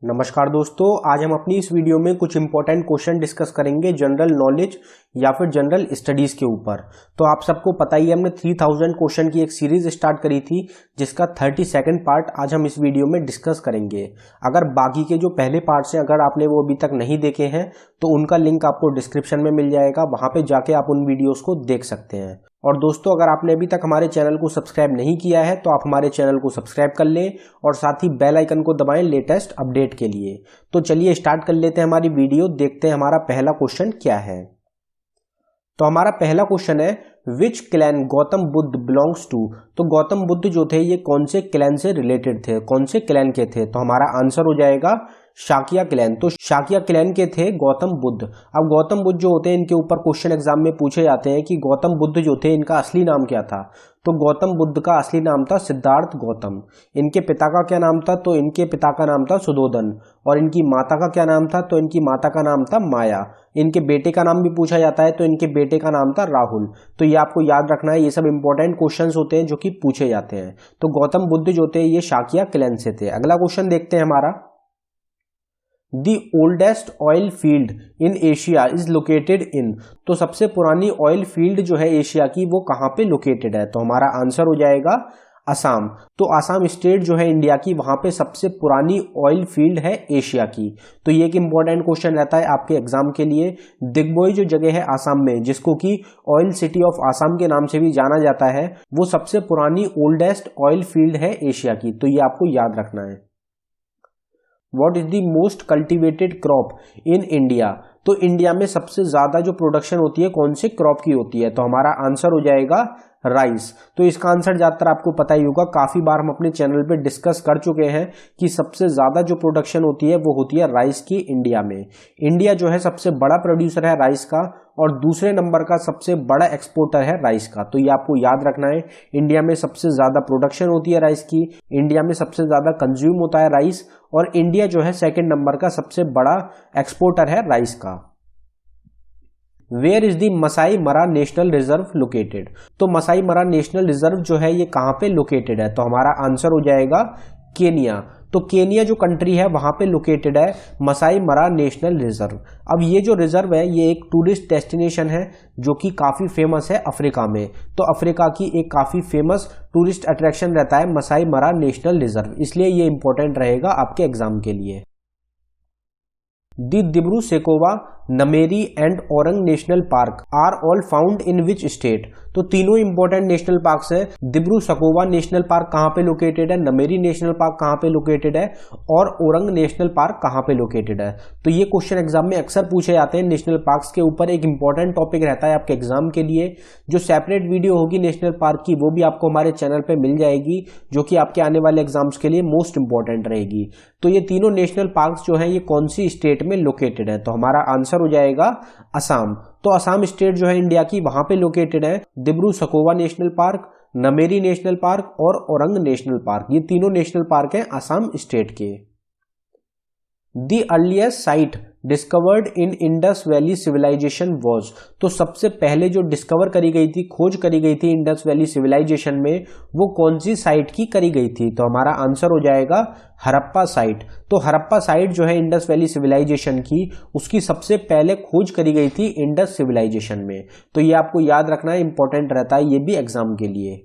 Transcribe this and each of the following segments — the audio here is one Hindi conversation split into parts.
नमस्कार दोस्तों, आज हम अपनी इस वीडियो में कुछ इंपॉर्टेंट क्वेश्चन डिस्कस करेंगे जनरल नॉलेज या फिर जनरल स्टडीज के ऊपर। तो आप सबको पता ही है, हमने 3000 क्वेश्चन की एक सीरीज स्टार्ट करी थी जिसका 32nd पार्ट आज हम इस वीडियो में डिस्कस करेंगे। अगर बाकी के जो पहले पार्ट्स हैं अगर आपने वो अभी तक नहीं देखे हैं तो उनका लिंक आपको डिस्क्रिप्शन में मिल जाएगा, वहां पे जाके आप उन वीडियोस को देख सकते हैं। और दोस्तों, अगर आपने अभी तक हमारे चैनल को सब्सक्राइब नहीं किया है तो आप हमारे चैनल को सब्सक्राइब कर लें और साथ ही बेल आइकन को दबाएं लेटेस्ट अपडेट के लिए। तो चलिए स्टार्ट कर लेते हैं हमारी वीडियो, देखते हैं हमारा पहला क्वेश्चन क्या है। तो हमारा पहला क्वेश्चन है, which clan Gautam Buddha belongs to. तो गौतम बुद्ध जो थे ये कौन से क्लैन से रिलेटेड थे, कौन से क्लैन के थे? तो हमारा आंसर हो जाएगा शाक्या क्लैन। तो शाक्या क्लैन के थे गौतम बुद्ध। अब गौतम बुद्ध जो होते हैं इनके ऊपर क्वेश्चन एग्जाम में पूछे जाते हैं कि गौतम बुद्ध जो थे इनका असली नाम क्या था। तो गौतम बुद्ध का असली नाम था सिद्धार्थ गौतम। इनके पिता का क्या नाम था? तो इनके पिता का नाम था सुधोधन। और इनकी माता का क्या नाम था? तो इनकी माता का नाम था माया। इनके बेटे का नाम भी पूछा जाता है तो इनके बेटे का नाम था राहुल। तो ये आपको याद रखना है, ये सब इंपॉर्टेंट क्वेश्चंस होते हैं जो कि पूछे जाते हैं। तो गौतम बुद्ध जो थे ये शाक्या क्लैन से थे। अगला क्वेश्चन देखते हैं हमारा, दी oldest oil field in Asia is located in. तो सबसे पुरानी ऑयल फील्ड जो है एशिया की वो कहाँ पे लोकेटेड है? तो हमारा आंसर हो जाएगा असम। तो असम स्टेट जो है इंडिया की, वहां पे सबसे पुरानी ऑयल फील्ड है एशिया की। तो ये एक इंपॉर्टेंट क्वेश्चन रहता है आपके एग्जाम के लिए। दिग्बोई जो जगह है असम में, जिसको कि ऑयल सिटी ऑफ असम के नाम से भी जाना जाता है, वो सबसे पुरानी ओल्डेस्ट ऑयल फील्ड है एशिया की। तो ये आपको याद रखना है। What is the most cultivated crop in India? तो इंडिया में सबसे ज्यादा जो प्रोडक्शन होती है कौन से क्रॉप की होती है? तो हमारा आंसर हो जाएगा राइस। तो इसका आंसर ज्यादातर आपको पता ही होगा, काफी बार हम अपने चैनल पे डिस्कस कर चुके हैं कि सबसे ज्यादा जो प्रोडक्शन होती है वो होती है राइस की इंडिया में। इंडिया जो है सबसे बड़ा प्रोड्यूसर है राइस का और दूसरे नंबर का सबसे बड़ा एक्सपोर्टर है राइस का। तो ये आपको याद रखना है, इंडिया में सबसे ज्यादा प्रोडक्शन होती है राइस की, इंडिया में सबसे ज्यादा कंज्यूम होता है राइस, और इंडिया जो है सेकंड नंबर का सबसे बड़ा एक्सपोर्टर है राइस का। वेयर इज द मसाई मरा नेशनल रिजर्व लोकेटेड। तो मसाई मरा नेशनल रिजर्व जो है ये कहां पे लोकेटेड है? तो हमारा आंसर हो जाएगा केनिया। तो केनिया जो कंट्री है वहां पे लोकेटेड है मसाई मरा नेशनल रिजर्व। अब ये जो रिजर्व है ये एक टूरिस्ट डेस्टिनेशन है जो कि काफी फेमस है अफ्रीका में। तो अफ्रीका की एक काफी फेमस टूरिस्ट अट्रैक्शन रहता है मसाई मरा नेशनल रिजर्व, इसलिए ये इंपॉर्टेंट रहेगा आपके एग्जाम के लिए। The Dibru Saikhowa, Nameri and Orang national park are all found in which state. तो तीनों इंपॉर्टेंट नेशनल पार्क्स है। दिब्रू सकोवा नेशनल पार्क कहां पे लोकेटेड है, नमेरी नेशनल पार्क कहां पे लोकेटेड है और औरंग नेशनल पार्क कहां पे लोकेटेड है। तो ये क्वेश्चन एग्जाम में अक्सर पूछे जाते हैं। नेशनल पार्क्स के ऊपर एक इंपॉर्टेंट टॉपिक रहता है आपके एग्जाम के लिए। जो सेपरेट वीडियो होगी नेशनल पार्क की वो भी आपको हमारे चैनल पे मिल जाएगी, जो कि आपके आने वाले एग्जाम्स के लिए मोस्ट इंपॉर्टेंट रहेगी। तो ये तीनों नेशनल पार्क्स जो है ये कौन सी स्टेट में लोकेटेड है? तो हमारा आंसर हो जाएगा असम। तो असम स्टेट जो है इंडिया की, वहां पे लोकेटेड है Dibru Saikhowa national park, Nameri national park और औरंग नेशनल पार्क। ये तीनों नेशनल पार्क हैं असम स्टेट के। The earliest site discovered in Indus Valley Civilisation was. तो सबसे पहले जो डिस्कवर करी गई थी, खोज करी गई थी इंडस वैली सिविलाइजेशन में, वो कौन सी साइट की करी गई थी? तो हमारा आंसर हो जाएगा हड़प्पा साइट। तो हड़प्पा साइट जो है इंडस वैली सिविलाइजेशन की, उसकी सबसे पहले खोज करी गई थी इंडस सिविलाइजेशन में। तो ये आपको याद रखना है, इंपॉर्टेंट रहता है ये भी एग्जाम के लिए।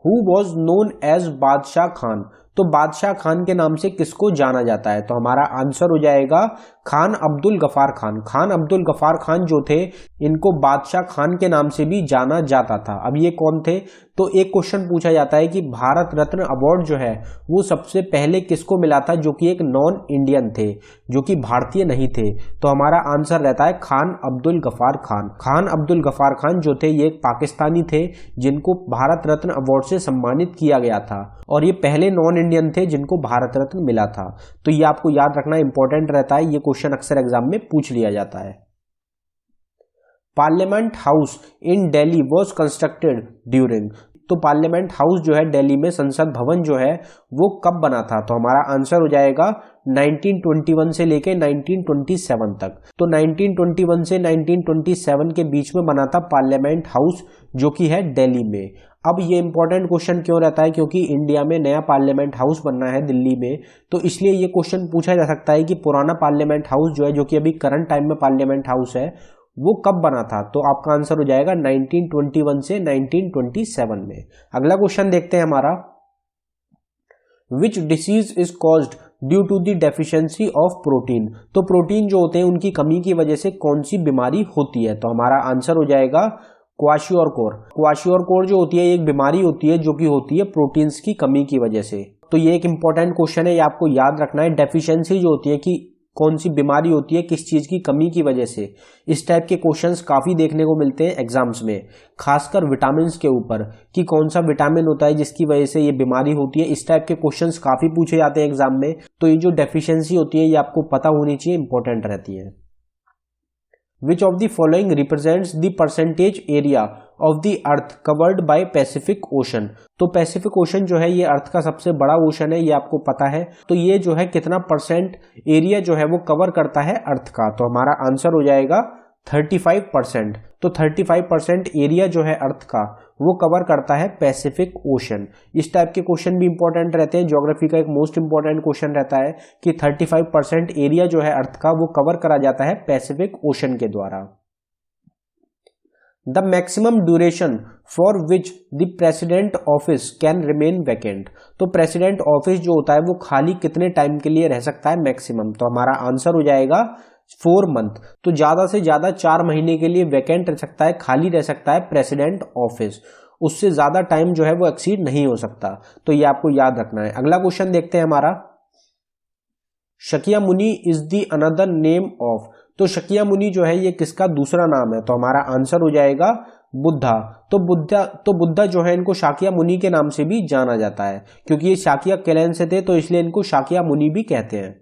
हु वॉज नोन एज बादशाह खान। तो बादशाह खान के नाम से किसको जाना जाता है? तो हमारा आंसर हो जाएगा खान अब्दुल गफार खान। खान अब्दुल गफार खान जो थे इनको बादशाह खान के नाम से भी जाना जाता था। अब ये कौन थे? तो एक क्वेश्चन पूछा जाता है कि भारत रत्न अवार्ड जो है वो सबसे पहले किसको मिला था जो कि एक नॉन इंडियन थे, जो कि भारतीय नहीं थे? तो हमारा आंसर रहता है खान अब्दुल गफार खान। खान अब्दुल गफार खान जो थे ये एक पाकिस्तानी थे जिनको भारत रत्न अवार्ड से सम्मानित किया गया था और ये पहले नॉन इंडियन थे जिनको भारत रत्न मिला था। तो ये आपको याद रखना इंपॉर्टेंट रहता है, ये क्वेश्चन अक्सर एग्जाम में पूछ लिया जाता है। Parliament house in Delhi was constructed during. तो पार्लियामेंट हाउस जो है दिल्ली में, संसद भवन जो है वो कब बना था? तो हमारा आंसर हो जाएगा 1921 से लेके 1927 तक। तो 1921 से 1927 के बीच में बना था पार्लियामेंट हाउस जो कि है दिल्ली में। अब ये इंपॉर्टेंट क्वेश्चन क्यों रहता है, क्योंकि इंडिया में नया पार्लियामेंट हाउस बनना है दिल्ली में, तो इसलिए ये क्वेश्चन पूछा जा सकता है कि पुराना पार्लियामेंट हाउस जो है, जो कि अभी करंट टाइम में पार्लियामेंट हाउस है, वो कब बना था। तो आपका आंसर हो जाएगा 1921 से 1927 में। अगला क्वेश्चन देखते हैं हमारा, which disease is caused due to the deficiency of protein. तो प्रोटीन जो होते हैं उनकी कमी की वजह से कौन सी बीमारी होती है। तो हमारा आंसर हो जाएगा क्वाशियोरकोर। क्वाशियोरकोर जो होती है एक बीमारी होती है जो कि होती है प्रोटीन्स की कमी की वजह से। तो ये एक इंपॉर्टेंट क्वेश्चन है, ये आपको याद रखना है। डेफिशिएंसी जो होती है कि कौन सी बीमारी होती है किस चीज की कमी की वजह से। इस टाइप के क्वेश्चंस काफी देखने को मिलते हैं एग्जाम्स में, खासकर विटामिन के ऊपर कि कौन सा विटामिन होता है जिसकी वजह से ये बीमारी होती है। इस टाइप के क्वेश्चंस काफी पूछे जाते हैं एग्जाम में। तो ये जो डेफिशिएंसी होती है ये आपको पता होनी चाहिए, इंपॉर्टेंट रहती है। Which of the following represents the percentage area of the earth covered by Pacific ocean. तो पैसिफिक ओशन जो है ये अर्थ का सबसे बड़ा ओशन है, ये आपको पता है। तो ये जो है कितना परसेंट एरिया जो है वो कवर करता है अर्थ का। तो हमारा आंसर हो जाएगा 35%। तो 35% एरिया जो है अर्थ का वो कवर करता है पैसिफिक ओशन। इस टाइप के क्वेश्चन भी इंपॉर्टेंट रहते हैं। ज्योग्राफी का एक मोस्ट इंपॉर्टेंट क्वेश्चन रहता है कि 35% एरिया जो है अर्थ का वो कवर करा जाता है पैसिफिक ओशन के द्वारा। The maximum duration for which the president office can remain vacant. तो प्रेसिडेंट ऑफिस जो होता है वो खाली कितने टाइम के लिए रह सकता है मैक्सिमम। तो हमारा आंसर हो जाएगा 4 मंथ। तो ज्यादा से ज्यादा 4 महीने के लिए वैकेंट रह सकता है, खाली रह सकता है प्रेसिडेंट ऑफिस। उससे ज्यादा टाइम जो है वो एक्सीड नहीं हो सकता। तो ये आपको याद रखना है। अगला क्वेश्चन देखते हैं हमारा, शकिया मुनि is the another name of. तो शकिया मुनि जो है ये किसका दूसरा नाम है। तो हमारा आंसर हो जाएगा बुद्धा। तो बुद्धा जो है इनको शाक्या मुनि के नाम से भी जाना जाता है, क्योंकि ये शाक्या क्लैन से थे तो इसलिए इनको शाक्या मुनि भी कहते हैं।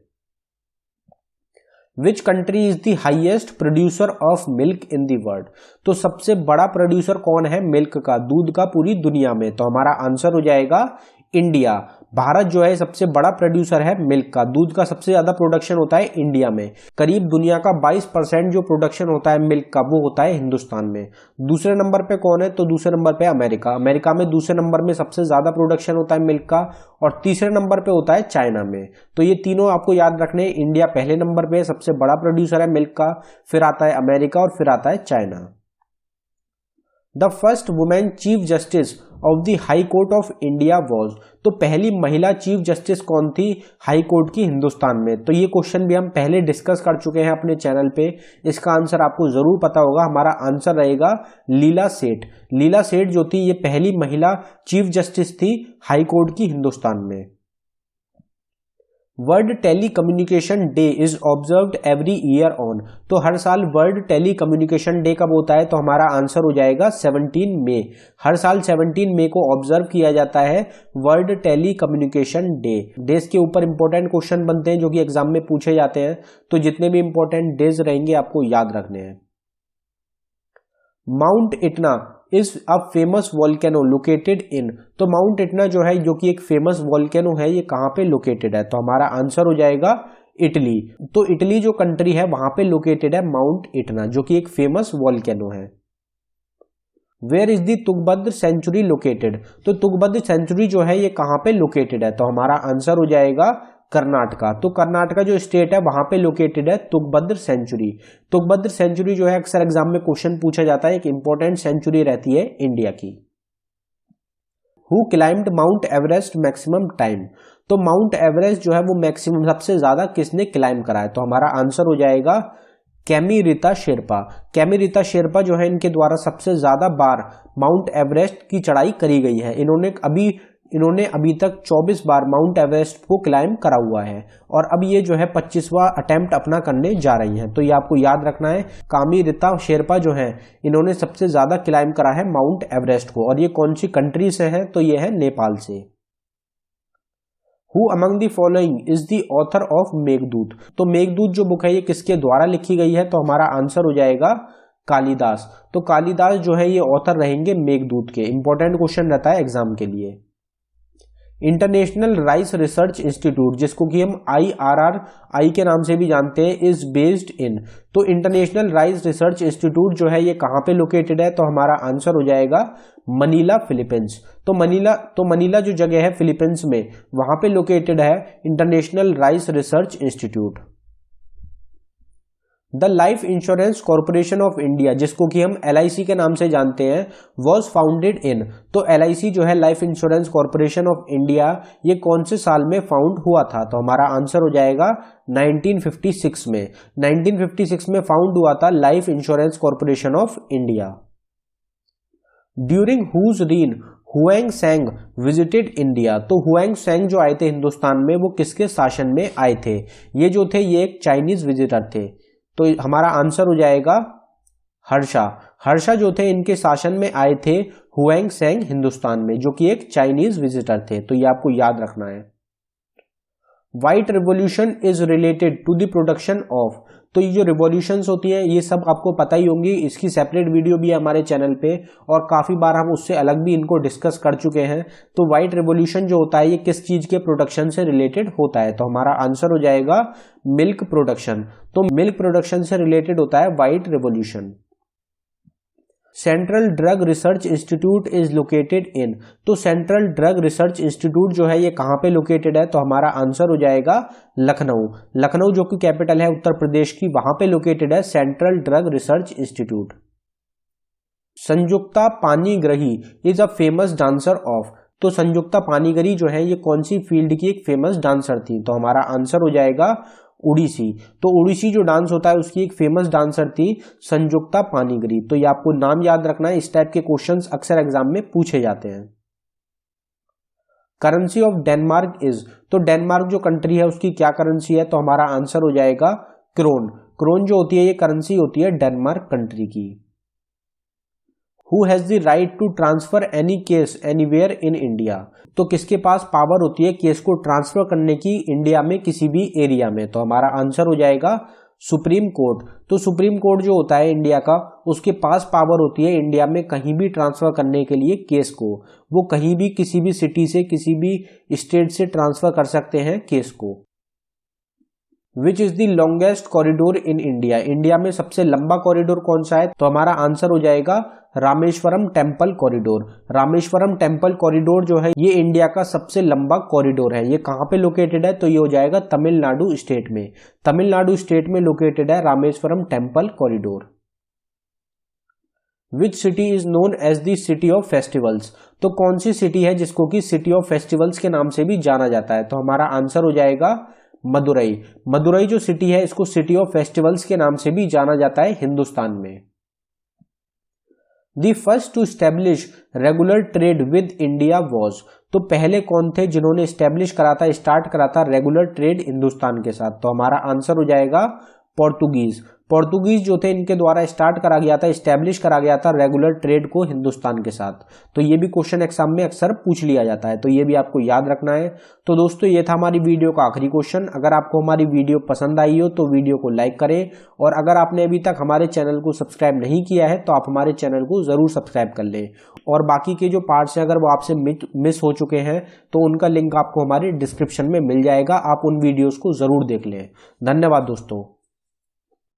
Which country is the highest producer of milk in the world. तो सबसे बड़ा प्रोड्यूसर कौन है मिल्क का, दूध का पूरी दुनिया में। तो हमारा आंसर हो जाएगा इंडिया। भारत जो है सबसे बड़ा प्रोड्यूसर है मिल्क का, दूध का सबसे ज्यादा प्रोडक्शन होता है इंडिया में। करीब दुनिया का 22% जो प्रोडक्शन होता है मिल्क का वो होता है हिंदुस्तान में। दूसरे नंबर पे कौन है, तो दूसरे नंबर पे अमेरिका। अमेरिका में दूसरे नंबर में सबसे ज्यादा प्रोडक्शन होता है मिल्क का, और तीसरे नंबर पे होता है चाइना में। तो ये तीनों आपको याद रखने। इंडिया पहले नंबर पे सबसे बड़ा प्रोड्यूसर है मिल्क का, फिर आता है अमेरिका और फिर आता है China. The first women chief justice of the high court of India was. तो पहली महिला चीफ जस्टिस कौन थी हाई कोर्ट की हिंदुस्तान में। तो ये क्वेश्चन भी हम पहले डिस्कस कर चुके हैं अपने चैनल पे, इसका आंसर आपको जरूर पता होगा। हमारा आंसर रहेगा लीला सेठ। लीला सेठ जो थी ये पहली महिला चीफ जस्टिस थी हाई कोर्ट की हिंदुस्तान में। World Telecommunication Day is observed every year on. तो हर साल वर्ल्ड टेली कम्युनिकेशन डे कब होता है। तो हमारा आंसर हो जाएगा 17 मई। हर साल 17 मई को ऑब्जर्व किया जाता है World Telecommunication Day. Days के ऊपर इंपॉर्टेंट क्वेश्चन बनते हैं जो कि एग्जाम में पूछे जाते हैं, तो जितने भी इंपॉर्टेंट डेज रहेंगे आपको याद रखने हैं। Mount Etna is a famous volcano located in. तो माउंट इटना जो है जो कि एक फेमस वॉल्केनो है, ये कहां पे लोकेटेड है। तो हमारा आंसर हो जाएगा इटली। तो इटली जो कंट्री है वहां पे लोकेटेड है माउंट इटना, जो कि एक फेमस वॉल्केनो है। Where is the Tungabhadra sanctuary located. तो तुंगभद्र सेंचुरी जो है ये कहां पे लोकेटेड है। तो हमारा आंसर हो जाएगा कर्नाटका। तो कर्नाटका जो स्टेट है वहां पे लोकेटेड है तुंगभद्र सेंचुरी। तुंगभद्र सेंचुरी जो है अक्सर एग्जाम में क्वेश्चन पूछा जाता है, एक इंपॉर्टेंट सेंचुरी रहती है इंडिया की। Who climbed mount Everest maximum time. तो माउंट एवरेस्ट जो है वो मैक्सिमम सबसे ज्यादा किसने क्लाइम करा है। तो हमारा आंसर हो जाएगा कैमी रीता शेरपा। कैमी रीता शेरपा जो है इनके द्वारा सबसे ज्यादा बार माउंट एवरेस्ट की चढ़ाई करी गई है। इन्होंने अभी तक 24 बार माउंट एवरेस्ट को क्लाइम करा हुआ है, और अब ये जो है 25वां अटेम्प्ट अपना करने जा रही हैं। तो ये आपको याद रखना है। कामी रीता शेरपा जो है इन्होंने सबसे ज्यादा क्लाइम करा है माउंट एवरेस्ट को, और ये कौन सी कंट्री से है, तो ये है नेपाल से। Who among the following is the author of Meghdoot. तो मेघदूत जो बुक है ये किसके द्वारा लिखी गई है। तो हमारा आंसर हो जाएगा कालिदास। तो कालिदास जो है ये ऑथर रहेंगे मेघदूत के। इंपॉर्टेंट क्वेश्चन रहता है एग्जाम के लिए। इंटरनेशनल राइस रिसर्च इंस्टीट्यूट, जिसको कि हम IRRI के नाम से भी जानते हैं, इज बेस्ड इन। तो इंटरनेशनल राइस रिसर्च इंस्टीट्यूट जो है ये कहाँ पे लोकेटेड है? तो हमारा आंसर हो जाएगा मनीला, फिलीपींस। तो मनीला जो जगह है फिलीपींस में, वहां पे लोकेटेड है international rice research institute. The life Insurance Corporation of India, जिसको कि हम LIC के नाम से जानते हैं, वॉज फाउंडेड इन। तो LIC जो है life Insurance Corporation of India, ये कौन से साल में फाउंड हुआ था? तो हमारा आंसर हो जाएगा 1956 में। 1956 में फाउंड हुआ था Life Insurance Corporation of India. During whose reign Hiuen Tsang visited India. तो हुएंग सैंग जो आए थे हिंदुस्तान में, वो किसके शासन में आए थे? ये जो थे ये एक चाइनीज विजिटर थे। तो हमारा आंसर हो जाएगा हर्षा। हर्षा जो थे इनके शासन में आए थे हुएंग सैंग हिंदुस्तान में, जो कि एक चाइनीज विजिटर थे। तो ये आपको याद रखना है। White Revolution is related to the production of. तो ये जो रिवॉल्यूशंस होती है ये सब आपको पता ही होंगी, इसकी सेपरेट वीडियो भी है हमारे चैनल पे और काफी बार हम उससे अलग भी इनको डिस्कस कर चुके हैं। तो व्हाइट रिवॉल्यूशन जो होता है ये किस चीज के प्रोडक्शन से रिलेटेड होता है? तो हमारा आंसर हो जाएगा मिल्क प्रोडक्शन। तो मिल्क प्रोडक्शन से रिलेटेड होता है White revolution. Central Drug Research institute is located in. तो सेंट्रल ड्रग रिसर्च इंस्टीट्यूट जो है ये कहां पे लोकेटेड है? तो हमारा आंसर हो जाएगा लखनऊ। लखनऊ जो कि कैपिटल है उत्तर प्रदेश की, वहां पे लोकेटेड है Central Drug Research Institute. Sanjukta Panigrahi is a famous dancer of. तो संयुक्ता पानीग्राही जो है ये कौन सी फील्ड की एक फेमस डांसर थी? तो हमारा आंसर हो जाएगा ओडिसी। तो ओडिसी जो डांस होता है उसकी एक फेमस डांसर थी संयुक्ता पानीग्राही। तो ये आपको नाम याद रखना है, इस टाइप के क्वेश्चंस अक्सर एग्जाम में पूछे जाते हैं। Currency of Denmark is. तो डेनमार्क जो कंट्री है उसकी क्या करेंसी है? तो हमारा आंसर हो जाएगा क्रोन। क्रोन जो होती है ये करेंसी होती है डेनमार्क कंट्री की। Who has the right to transfer any case anywhere in India? तो किसके पास पावर होती है केस को ट्रांसफर करने की इंडिया में किसी भी एरिया में? तो हमारा आंसर हो जाएगा सुप्रीम कोर्ट। तो सुप्रीम कोर्ट जो होता है इंडिया का, उसके पास पावर होती है इंडिया में कहीं भी ट्रांसफर करने के लिए केस को। वो कहीं भी किसी भी सिटी से किसी भी स्टेट से ट्रांसफर कर सकते हैं केस को। Which is the longest corridor in India? India में सबसे लंबा कॉरिडोर कौन सा है? तो हमारा आंसर हो जाएगा Rameswaram temple corridor. Rameswaram temple corridor जो है ये इंडिया का सबसे लंबा कॉरिडोर है। ये कहां पे लोकेटेड है? तो ये हो जाएगा तमिलनाडु स्टेट में। तमिलनाडु स्टेट में लोकेटेड है Rameswaram temple corridor. Which city is known as the city of festivals? तो कौन सी सिटी है जिसको कि सिटी ऑफ फेस्टिवल्स के नाम से भी जाना जाता है? तो हमारा आंसर हो जाएगा मदुरई। मदुरई जो सिटी है इसको सिटी ऑफ फेस्टिवल्स के नाम से भी जाना जाता है हिंदुस्तान में। The first to establish regular trade with India was. तो पहले कौन थे जिन्होंने स्टैब्लिश करा था, स्टार्ट करा था रेगुलर ट्रेड हिंदुस्तान के साथ? तो हमारा आंसर हो जाएगा पोर्तुगीज। पोर्तुगीज जो थे इनके द्वारा स्टार्ट करा गया था, स्टैब्लिश करा गया था रेगुलर ट्रेड को हिंदुस्तान के साथ। तो ये भी क्वेश्चन एग्जाम में अक्सर पूछ लिया जाता है, तो ये भी आपको याद रखना है। तो दोस्तों ये था हमारी वीडियो का आखिरी क्वेश्चन। अगर आपको हमारी वीडियो पसंद आई हो तो वीडियो को लाइक करें, और अगर आपने अभी तक हमारे चैनल को सब्सक्राइब नहीं किया है तो आप हमारे चैनल को जरूर सब्सक्राइब कर लें। और बाकी के जो पार्ट्स हैं अगर वो आपसे मिस हो चुके हैं तो उनका लिंक आपको हमारे डिस्क्रिप्शन में मिल जाएगा, आप उन वीडियोज को जरूर देख लें। धन्यवाद दोस्तों।